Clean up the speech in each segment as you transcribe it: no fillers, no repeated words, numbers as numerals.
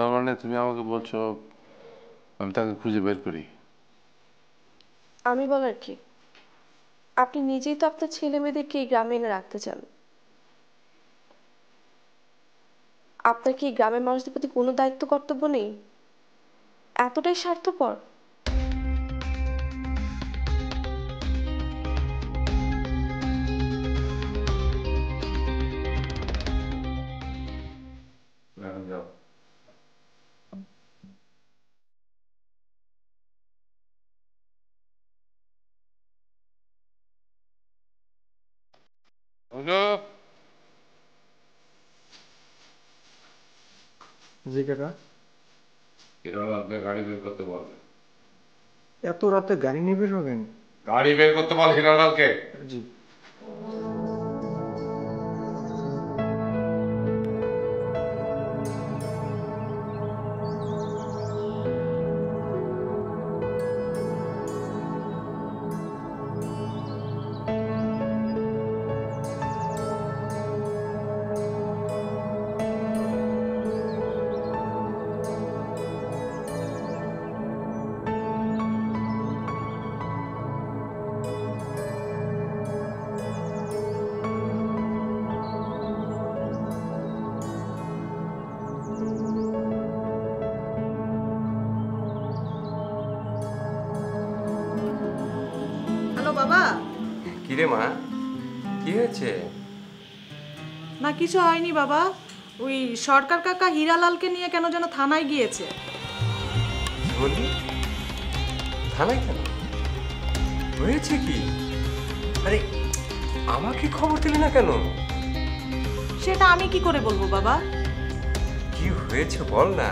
তার মানে তুমি আমাকে বলছো আমি তাকে খুঁজে বের করি? আমি বলার কি? আপনি নিজেই তো আপনার ছেলে মেয়েদেরকে এই গ্রামে এনে রাখতে চান। আপনার কি এই গ্রামের মানুষদের প্রতি কোনো দায়িত্ব কর্তব্য নেই? এতটাই স্বার্থপর? এখন যাও। জি কাকা। আপনি গাড়ি বের করতে বলবেন। এত রাতে গাড়ি নিয়ে বের হবেন? গাড়ি বের করতে বল হিরালালকে। জি। হ্যালো বাবা। কিরে মা, কি হয়েছে? না কিছু হয়নি বাবা, ওই সরকার কাকা হীরালালকে নিয়ে কেন যেন থানায় গিয়েছে। কি বললি? থানায় কেন? হয়েছে কি? আরে আমাকে খবর দিলি না কেন? সেটা আমি কি করে বলবো বাবা? কি হয়েছে বল না।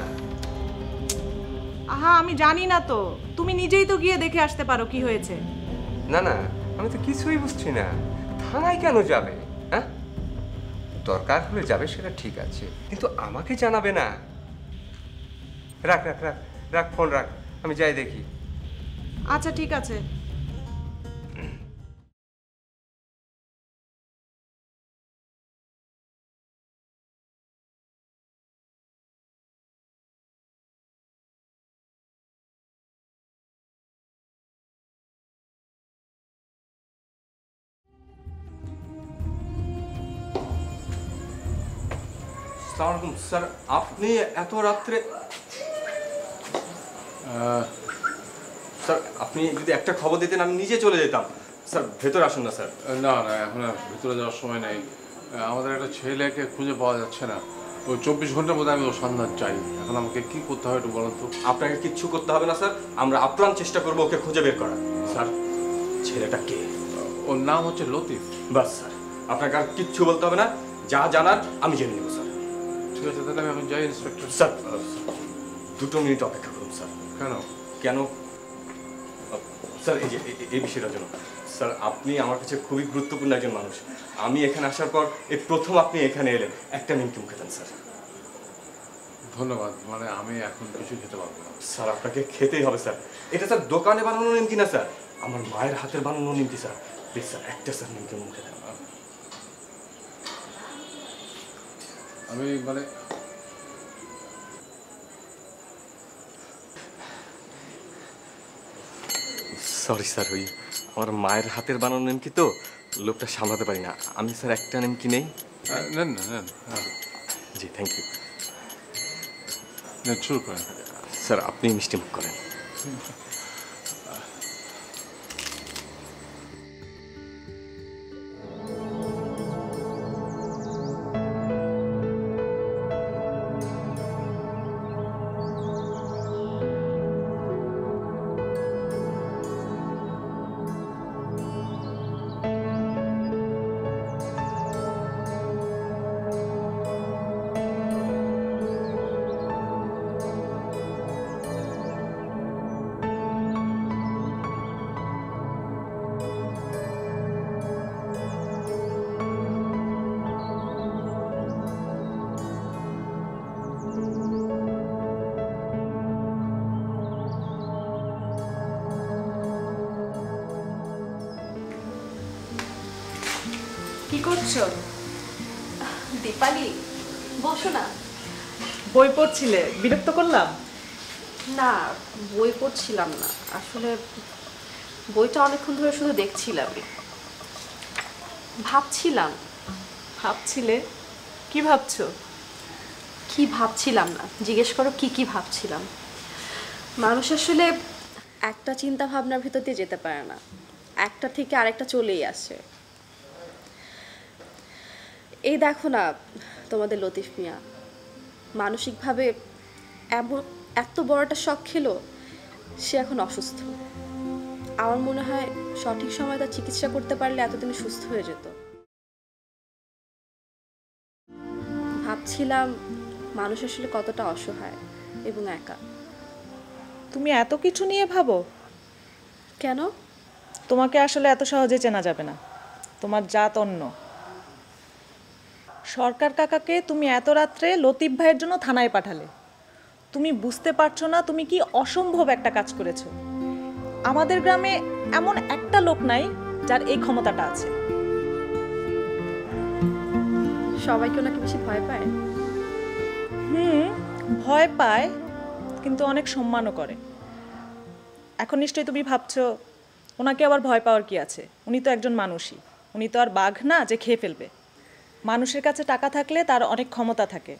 আহা আমি জানি না তো, তুমি নিজেই তো গিয়ে দেখে আসতে পারো কি হয়েছে। না না, আমি তো কিছুই বুঝছি না। থানায় কেন যাবে? হ্যাঁ, দরকার হলে যাবে সেটা ঠিক আছে, কিন্তু আমাকে জানাবে না। রাখ রাখ রাখ রাখ, ফোন রাখ, আমি যাই দেখি। আচ্ছা ঠিক আছে। আসসালামু আলাইকুম স্যার, আপনি এত রাত্রে? স্যার আপনি যদি একটা খবর দিতেন আমি নিজে চলে যেতাম। স্যার ভেতর আসুন না স্যার। না না, এখন আর ভিতরে যাওয়ার সময় নেই। আমাদের একটা ছেলেকে খুঁজে পাওয়া যাচ্ছে না। ওই 24 ঘন্টার মধ্যে আমি ওর সন্ধান চাই। এখন আমাকে কি করতে হবে একটু বলুন তো। আপনাকে কিচ্ছু করতে হবে না স্যার, আমরা আপ্রাণ চেষ্টা করবো ওকে খুঁজে বের করার। স্যার ছেলেটা কে? ওর নাম হচ্ছে লতিফ। বাস স্যার, আপনাকে আর কিচ্ছু বলতে হবে না, যা জানার আমি জেনে নেবো স্যার। ঠিক আছে, তাহলে আমি এখন যাই ইন্সপেক্টর। স্যার 2 মিনিট অপেক্ষা করুন স্যার। কেন? কেন স্যার? এই যে এই বিষয়টার জন্য স্যার, আপনি আমার কাছে খুবই গুরুত্বপূর্ণ একজন মানুষ। আমি এখানে আসার পর এই প্রথম আপনি এখানে এলেন, একটা নিমকি মুখে দেন স্যার। ধন্যবাদ, মানে আমি এখন কিছু খেতে পারবো না। স্যার আপনাকে খেতেই হবে স্যার, এটা স্যার দোকানে বানানো নিমকি না স্যার, আমার মায়ের হাতের বানানো নিমকি স্যার। প্লিজ স্যার একটা স্যার নিমকি মুখে দেন। আমি মানে সরি স্যার, ওই আমার মায়ের হাতের বানানো নিমকি তো, লোকটা সামলাতে পারি না আমি স্যার। একটা নিমকি নেই? নেন না, নেন। জি থ্যাংক ইউ। নেন, শুরু করেন। স্যার আপনি মিষ্টি মুখ করেন। কি করছো? দীপালি, বসো না। বই পড়ছিলে, বিরক্ত করলাম? না, বই পড়ছিলাম না, আসলে বইটা অনেকক্ষণ ধরে শুধু দেখছিলাম, ভাবছিলাম। ভাবছিলে? কি ভাবছো? কি ভাবছিলাম না, জিজ্ঞেস করো কি কি ভাবছিলাম। মানুষ আসলে একটা চিন্তা ভাবনার ভিতর দিয়ে যেতে পারে না, একটা থেকে আরেকটা চলেই আসে। এই দেখো না তোমাদের লতিফ মিয়া, মানসিকভাবে এমন এত বড় একটা শখ খেলো, সে এখন অসুস্থ। আমার মনে হয় সঠিক সময় তার চিকিৎসা করতে পারলে এতদিন সুস্থ হয়ে যেত। ভাবছিলাম মানুষ আসলে কতটা অসহায় এবং একা। তুমি এত কিছু নিয়ে ভাবো? কেন? তোমাকে আসলে এত সহজে চেনা যাবে না, তোমার জাত অন্য। সরকার কাকাকে তুমি এত রাত্রে লতিফ ভাইয়ের জন্য থানায় পাঠালে। তুমি বুঝতে পারছো না তুমি কি অসম্ভব একটা কাজ করেছো। আমাদের গ্রামে এমন একটা লোক নাই যার এই ক্ষমতাটা আছে। সবাই কি ওনাকে বেশি ভয় পায়? ভয় পায়, কিন্তু অনেক সম্মানও করে। এখন নিশ্চয়ই তুমি ভাবছো ওনাকে আবার ভয় পাওয়ার কি আছে, উনি তো একজন মানুষই, উনি তো আর বাঘ না যে খেয়ে ফেলবে। মানুষের কাছে টাকা থাকলে তার অনেক ক্ষমতা থাকে,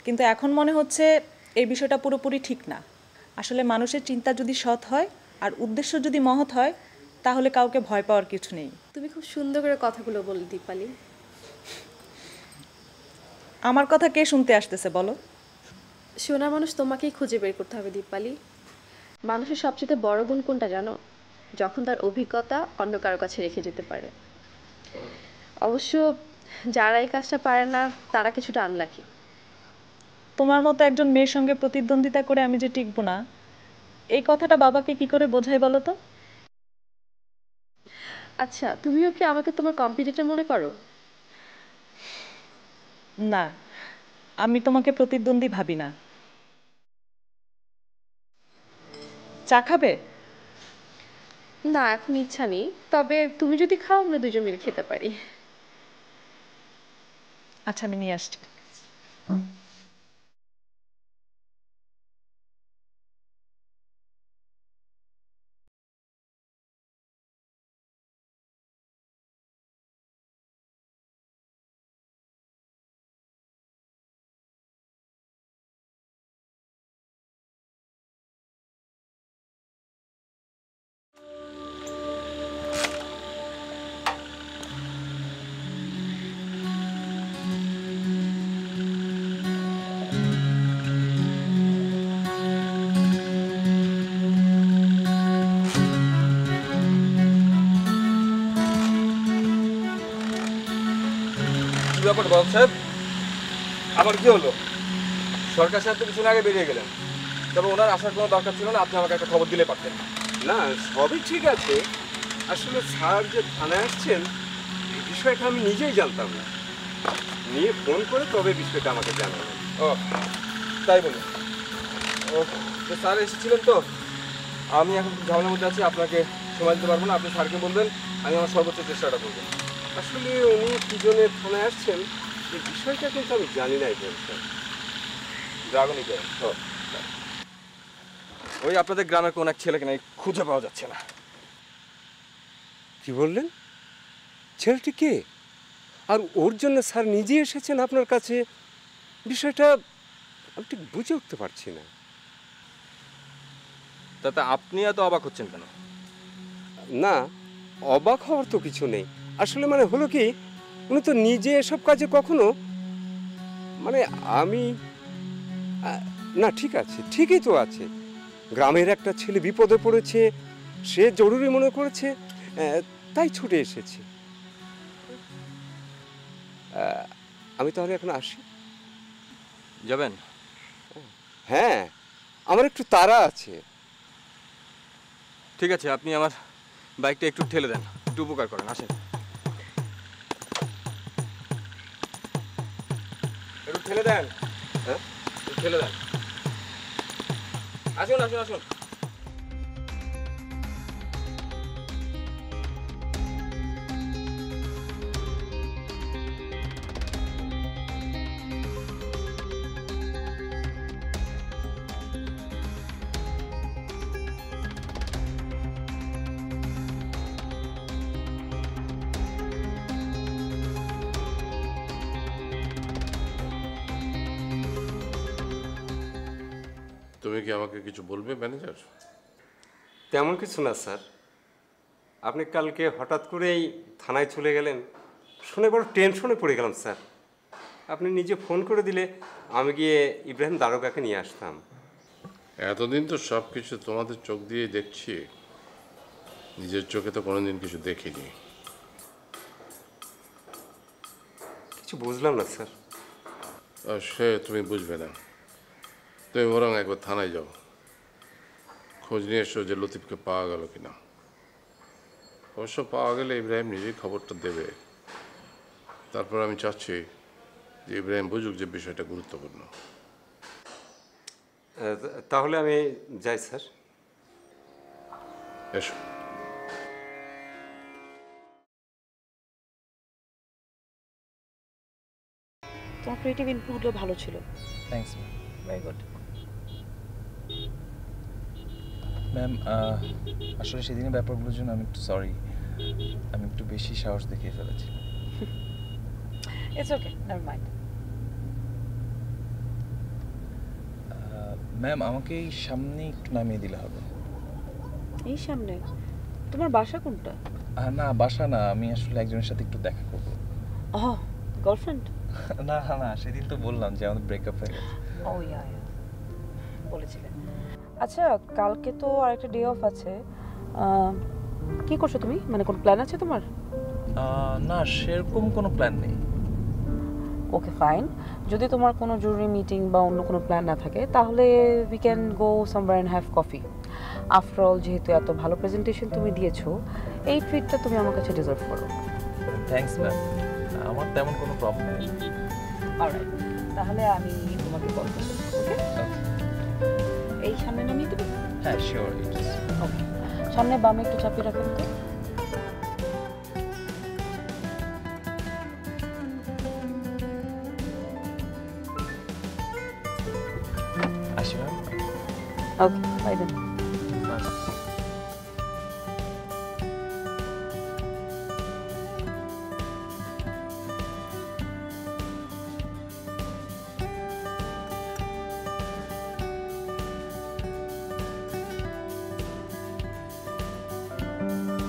কিন্তু এখন মনে হচ্ছে এই বিষয়টা পুরোপুরি ঠিক না। আসলে মানুষের চিন্তা যদি সৎ হয় আর উদ্দেশ্য যদি মহৎ হয়, তাহলে কাউকে ভয় পাওয়ার কিছু নেই। তুমি খুব সুন্দর করে কথাগুলো বলে দীপালি। আমার কথা কে শুনতে আসতেছে বলো? শোনা মানুষ তোমাকেই খুঁজে বের করতে হবে দীপালি। মানুষের সবচেয়ে বড় গুণ কোনটা জানো? যখন তার অভিজ্ঞতা অন্য কারো কাছে রেখে যেতে পারে। অবশ্য যারা এই কাজটা পারে না তারা কিছুটা আনলাকি। তোমার মতো একজন মেয়ের সঙ্গে প্রতিদ্বন্দ্বিতা করে আমি যে টিকবো না, এই কথাটা বাবাকে কি করে বোঝাই বলো তো? আচ্ছা, তুমিও কি আমাকে তোমার কম্পিটিটর মনে করো? না, আমি তোমাকে প্রতিদ্বন্দ্বী ভাবি না। চা খাবে? না, এখন ইচ্ছা নেই, তবে তুমি যদি খাও আমরা দুজন মিলে খেতে পারি। আচ্ছা, আমি নিয়ে আসছি। ব্যাপার বাবু সাহেব, আবার কি হলো? সরকার সাহেব তো কিছুদিন আগে বেরিয়ে গেলেন, তবে ওনার আসার কোনো দরকার ছিল না, আপনি আমাকে একটা খবর দিলে পারতেন। না, সবই ঠিক আছে। আসলে স্যার যে থানায় আসছেন এই বিষয়টা আমি নিজেই জানতাম না, নিয়ে ফোন করে তবে বিষয়টা আমাকে জানালেন। ও তাই বলুন। ও তো স্যার এসেছিলেন, তো আমি এখন খুব ঝামেলার মধ্যে আছি, আপনাকে সময় দিতে পারবো না। আপনি স্যারকে বলবেন আমি আমার সর্বোচ্চ চেষ্টাটা করবো। আসলে উনি কি জন্য থানায় আসছেন এই বিষয়টা কিন্তু আমি জানি নাই বলছেন। ড্রাগনই করেন। ওই আপনাদের গ্রামের কোন এক ছেলেকে নাকি খুঁজে পাওয়া যাচ্ছে না। কি বললেন? ছেলেটি কে? আর ওর জন্য স্যার নিজে এসেছেন আপনার কাছে? বিষয়টা আমি ঠিক বুঝে উঠতে পারছি না। তাতে আপনি এত অবাক হচ্ছেন কেন? না, অবাক হওয়ার তো কিছু নেই। আসলে মানে হলো কি, উনি তো নিজে এসব কাজে কখনো মানে আমি না, ঠিক আছে, ঠিকই তো আছে। গ্রামের একটা ছেলে বিপদে পড়েছে, সে জরুরি মনে করেছে, তাই ছুটে এসেছে। আমি তাহলে এখন আসি। যাবেন? হ্যাঁ, আমার একটু তাড়া আছে। ঠিক আছে, আপনি আমার বাইকটা একটু ঠেলে দেন, একটু উপকার করেন। আসেন, একটু ঠেলে দেন। হ্যাঁ, একটু ঠেলে দেন। আসুন আসুন আসুন। তুমি কি আমাকে কিছু বলবে ম্যানেজার? তেমন কিছু না স্যার, আপনি কালকে হঠাৎ করেই থানায় চলে গেলেন শুনে বড় টেনশনে পড়ে গেলাম স্যার। আপনি নিজে ফোন করে দিলে আমি গিয়ে ইব্রাহিম দারোগাকে নিয়ে আসতাম। এতদিন তো সব কিছু তোমাদের চোখ দিয়ে দেখছি, নিজের চোখে তো কোনোদিন কিছু দেখিনি। কিছু বুঝলাম না স্যার। সে তুমি বুঝবে না, তুমি বরং একবার থানায় যাও, খোঁজ নিয়ে এসো যে লতিফকে পাওয়া গেল কিনা। অবশ্য পাওয়া গেলে ইব্রাহিম নিজেই খবরটা দেবে। তারপর আমি চাচ্ছি যে ইব্রাহিম বুঝুক যে বিষয়টা গুরুত্বপূর্ণ। তাহলে আমি যাই স্যার। এসো। তোমার ক্রিয়েটিভ ইনপুটগুলো ভালো ছিল। Thanks ma'am. Very good. Ma'am আসলে সেদিনের ব্যাপারগুলোর জন্য আমি একটু সরি, আমি একটু বেশি সাহস দেখিয়ে ফেলেছি। It's okay, never mind. Ma'am আমাকে এই সামনে একটু নামিয়ে দিলে হবে। এই সামনে? তোমার বাসা কোনটা? না বাসা না, আমি আসলে একজনের সাথে একটু দেখা করবো। ও গার্লফ্রেন্ড? না না, সেদিন তো বললাম যে আমাদের ব্রেকআপ হয়ে গেছে। ও ইয়া বলেছিলে। আচ্ছা কালকে তো আরেকটা ডে অফ আছে, কি করছো তুমি? মানে কোনো প্ল্যান আছে তোমার? না সেরকম কোনো প্ল্যান নেই। ওকে ফাইন, যদি তোমার কোনো জরুরি মিটিং বা অন্য কোনো প্ল্যান না থাকে তাহলে we can go somewhere and have coffee. After all যেহেতু এত ভালো প্রেজেন্টেশন তুমি দিয়েছো, এই ট্রিটটা তুমি আমার কাছে ডিজার্ভ করো। থ্যাঙ্কস ম্যাম, আমার তেমন কোনো প্রবলেম নেই। অলরাইট, তাহলে আমি তোমাকে কল করব। ওকে, এই সামনে নামিয়ে দেবে? হ্যাঁ শিওর। ওকে, সামনে বামে একটু চাপিয়ে রাখুন তো। আসি ম্যাম। ওকে, বাই দেন।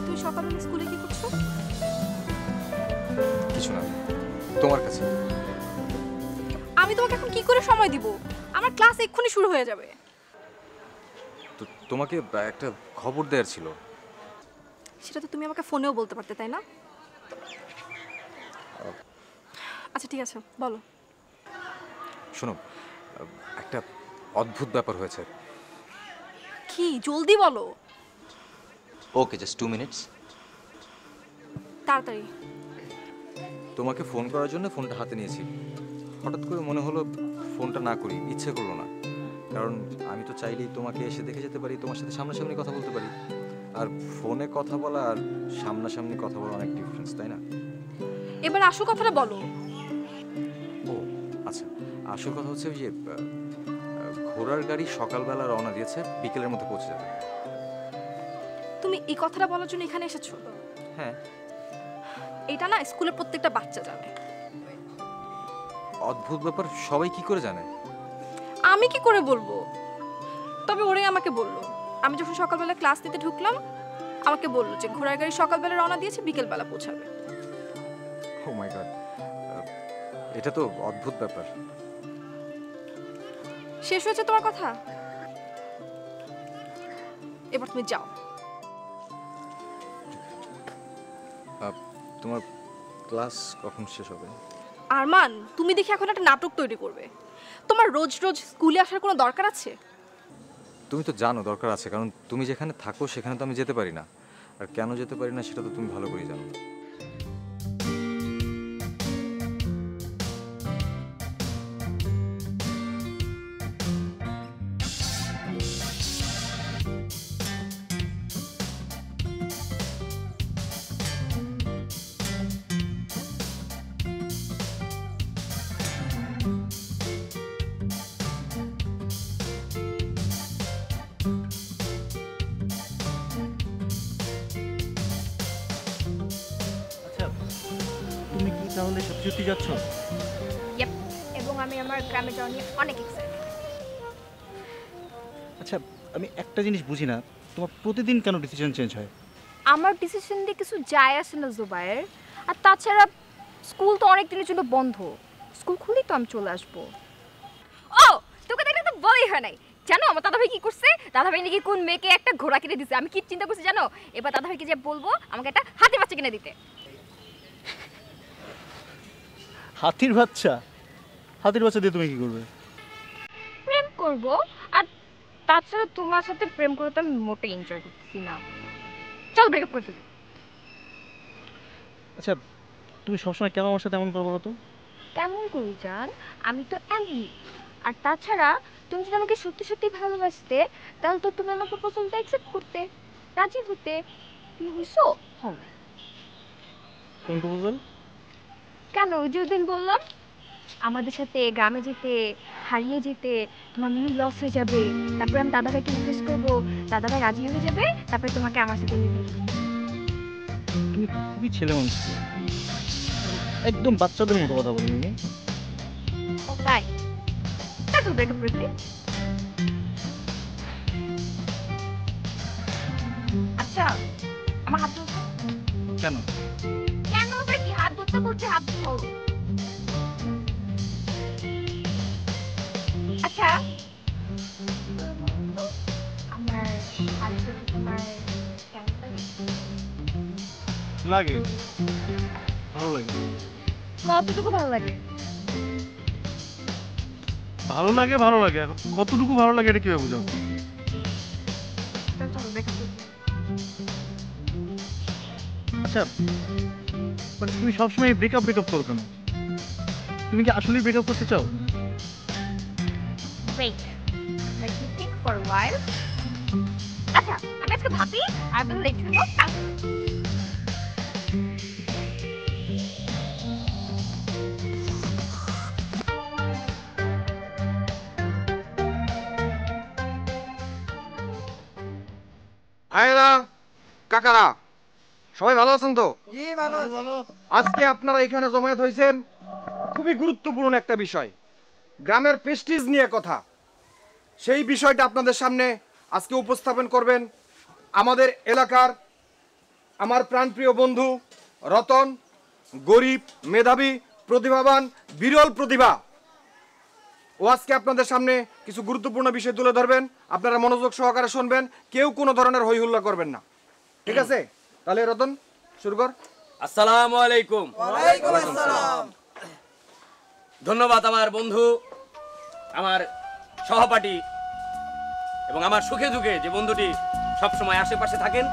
তুমি সকালবেলা স্কুলে কি করছো? কিছু না, তোমার কাছে। আমি তোমাকে এখন কি করে সময় দিব? আমার ক্লাস এক্ষুনি শুরু হয়ে যাবে। তো তোমাকে একটা খবর দেওয়ার ছিল। সেটা তো তুমি আমাকে ফোনেও বলতে পারতে, তাই না? আচ্ছা ঠিক আছে, বলো। শোনো, একটা অদ্ভুত ব্যাপার হয়েছে। কি, জলদি বলো। ওকে, জাস্ট 2 মিনিটস। তাড়াতাড়ি। তোমাকে ফোন করার জন্য ফোনটা হাতে নিয়েছি, হঠাৎ করে মনে হলো ফোনটা না করি, ইচ্ছে করলো না। কারণ আমি তো চাইলেই তোমাকে এসে দেখে যেতে পারি, তোমার সাথে সামনাসামনি কথা বলতে পারি। আর ফোনে কথা বলা আর সামনাসামনি কথা বলা অনেক ডিফারেন্স, তাই না? এবার আসল কথাটা বলো। ও আচ্ছা, আসল কথা হচ্ছে ওই যে ঘোড়ার গাড়ি সকালবেলা রওনা দিয়েছে, বিকেলের মধ্যে পৌঁছে যাবে। তুমি এই কথাটা বলার জন্য এখানে এসেছো? হ্যাঁ। এটা না স্কুলের প্রত্যেকটা বাচ্চা জানে। অদ্ভুত ব্যাপার, সবাই কি করে জানে? আমি কি করে বলবো? তবে ওরাই আমাকে বললো। আমি যখন সকালবেলা ক্লাস নিতে ঢুকলাম আমাকে বললো যে ঘোড়ার গাড়ি সকালবেলা রওনা দিয়েছে, বিকেলবেলা পৌঁছাবে। ও মাই গড, এটা তো অদ্ভুত ব্যাপার। শেষ হয়েছে তোমার কথা? এবার তুমি যাও। তোমার ক্লাস কখন শেষ হবে? আরমান, তুমি দেখি এখন একটা নাটক তৈরি করবে। তোমার রোজ রোজ স্কুলে আসার কোনো দরকার আছে? তুমি তো জানো দরকার আছে, কারণ তুমি যেখানে থাকো সেখানে তো আমি যেতে পারি না। আর কেন যেতে পারি না সেটা তো তুমি ভালো করেই জানো। আচ্ছা তুমি কি তাহলে সত্যি সত্যি যাচ্ছ? এবং আমি আমার গ্রামে যাওয়া নিয়ে অনেক এক্সাইটেড। আমি একটা জিনিস বুঝি না, তোমার প্রতিদিন কেন ডিসিশন চেঞ্জ হয়? আমার ডিসিশন দিয়ে কিছু যায় আসে না জুবায়ের। আর তাছাড়া স্কুল তো অনেক দিনের জন্য বন্ধ, স্কুল খুলেই তো আমি চলে আসবো। ও তোকে দেখলে তো বলাই হয় নাই। জানো আমার দাদাভাই কি করছে? দাদাভাই নাকি কোন মেয়েকে একটা ঘোড়া কিনে দিছে। আমি কি চিন্তা করছি জানো? এবার দাদাভাইকে যে বলবো আমাকে একটা হাতি বাচ্চা কিনে দিতে। হাতির বাচ্চা? হাতির বাচ্চা দিয়ে তুমি কি করবে? প্রেম করব। আর তাছাড়া তোমার সাথে প্রেম করতে আমি মোটেই এনজয় করতেছি না। চল ব্রেকআপ করে ফেলি। আচ্ছা, তুমি সবসময় কেন আমার সাথে এমন করো বলো তো? কেমন করি জান? আমি তো এমনি। আর তাছাড়া তুমি যদি আমাকে সত্যি সত্যি ভালোবাসতে তাহলে তো তুমি আমার প্রপোজালটা অ্যাকসেপ্ট করতে, রাজি হতে। তুমি হইছো? হ্যাঁ। কোন প্রপোজাল? কেন ওই যে ওদিন বললাম আমাদের সাথে গ্রামে যেতে, হারিয়ে যেতে, তোমার মিনি লস হয়ে যাবে, তারপরে আমি দাদাভাইকে ইনভেস্ট করবো, দাদাভাই রাজি হয়ে যাবে, তারপরে তোমাকে আমার সাথে নিয়ে যাবে। তুমি খুবই ছেলে মানুষ, একদম বাচ্চাদের মতো কথা বলি তুমি। ও তাই? তাহলে ব্রেকআপ করে ফেলি। আচ্ছা আমার হাত ধরো। কেন? কেন আবার কি? হাত ধরতে বলছে, হাত ধরো। আচ্ছা আমার হাত ধরতে তোমার কেমন লাগে? লাগে, ভালো লাগে। কতটুকু ভালো লাগে? ভালো লাগে, ভালো লাগে। এখন কতটুকু ভালো লাগে এটা কিভাবে বুঝাবো? আচ্ছা, মানে তুমি সবসময় ব্রেকআপ ব্রেকআপ করো কেন? তুমি কি আসলেই ব্রেকআপ করতে চাও? Wait, let me think for a while. আচ্ছা আমি আজকে ভাবি, I will let you know. Ayra, কাকারা, সবাই ভালো আছেন তো? আজকে আপনারা এখানে জমায়েত হয়েছেন খুবই গুরুত্বপূর্ণ একটা বিষয়, গ্রামের প্রেস্টিজ নিয়ে কথা। সেই বিষয়টা আপনাদের সামনে আজকে উপস্থাপন করবেন আমাদের এলাকার আমার প্রাণপ্রিয় বন্ধু রতন। গরিব, মেধাবী, প্রতিভাবান, বিরল প্রতিভা। ও আজকে আপনাদের সামনে কিছু গুরুত্বপূর্ণ বিষয় তুলে ধরবেন। আপনারা মনোযোগ সহকারে শুনবেন, কেউ কোনো ধরনের হই হুল্লা করবেন না, ঠিক আছে? তাহলে রতন শুরু কর। আসসালামু আলাইকুম। ওয়ালাইকুম আসসালাম। ধন্যবাদ আমার বন্ধু, আমার সহপাঠী এবং আমার সুখে দুঃখে যে বন্ধুটি সবসময় আশেপাশে থাকেন